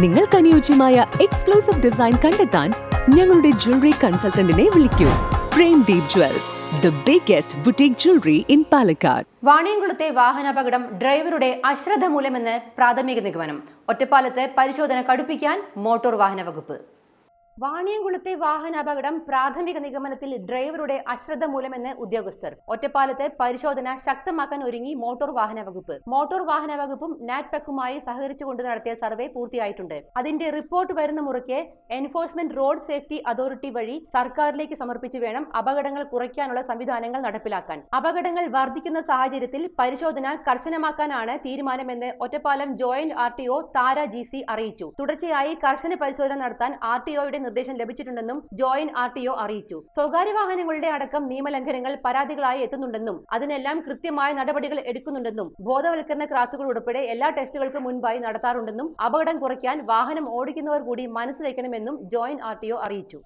നിങ്ങൾക്ക് അനുയോജ്യമായ exclusive design കണ്ടെത്താൻ ഞങ്ങളുടെ ജ്വല്ലറി കൺസൾട്ടന്റിനെ വിളിക്കൂ. Premdeep jewels, the biggest boutique jewelry in Palakkad. വാണിയംകുളത്തെ വാഹനാപകടം ഡ്രൈവറുടെ അശ്രദ്ധ മൂലമെന്ന് പ്രാഥമിക നിഗമനം. ഒറ്റപ്പാലത്ത് പരിശോധന കടുപ്പിക്കാൻ മോട്ടോർ വാഹന വകുപ്പ്. വാണിയംകുളത്തെ വാഹനാപകടം പ്രാഥമിക നിഗമനത്തിൽ ഡ്രൈവറുടെ അശ്രദ്ധ മൂലമെന്ന് ഉദ്യോഗസ്ഥർ. ഒറ്റപ്പാലത്ത് പരിശോധന ശക്തമാക്കാൻ ഒരുങ്ങി മോട്ടോർ വാഹന വകുപ്പ്. മോട്ടോർ വാഹന വകുപ്പും നാറ്റ്പെക്കുമായി സഹകരിച്ചുകൊണ്ട് നടത്തിയ സർവേ പൂർത്തിയായിട്ടുണ്ട്. അതിന്റെ റിപ്പോർട്ട് വരുന്ന മുറയ്ക്ക് എൻഫോഴ്സ്മെന്റ് റോഡ് സേഫ്റ്റി അതോറിറ്റി വഴി സർക്കാരിലേക്ക് സമർപ്പിച്ചു വേണം അപകടങ്ങൾ കുറയ്ക്കാനുള്ള സംവിധാനങ്ങൾ നടപ്പിലാക്കാൻ. അപകടങ്ങൾ വർദ്ധിക്കുന്ന സാഹചര്യത്തിൽ പരിശോധന കർശനമാക്കാനാണ് തീരുമാനമെന്ന് ഒറ്റപ്പാലം ജോയിന്റ് RTO താര GC അറിയിച്ചു. തുടർച്ചയായി കർശന പരിശോധന നടത്താൻ RTOയുടെ നിർദ്ദേശം ലഭിച്ചിട്ടുണ്ടെന്നും ജോയിന്റ് RTO അറിയിച്ചു. സ്വകാര്യ വാഹനങ്ങളുടെ അടക്കം നിയമലംഘനങ്ങൾ പരാതികളായി എത്തുന്നുണ്ടെന്നും അതിനെല്ലാം കൃത്യമായ നടപടികൾ എടുക്കുന്നുണ്ടെന്നും ബോധവൽക്കരണ ക്ലാസുകൾ ഉൾപ്പെടെ എല്ലാ ടെസ്റ്റുകൾക്ക് മുൻപായി നടത്താറുണ്ടെന്നും അപകടം കുറയ്ക്കാൻ വാഹനം ഓടിക്കുന്നവർ കൂടി മനസ്സിലാക്കണമെന്നും ജോയിന്റ് RTO അറിയിച്ചു.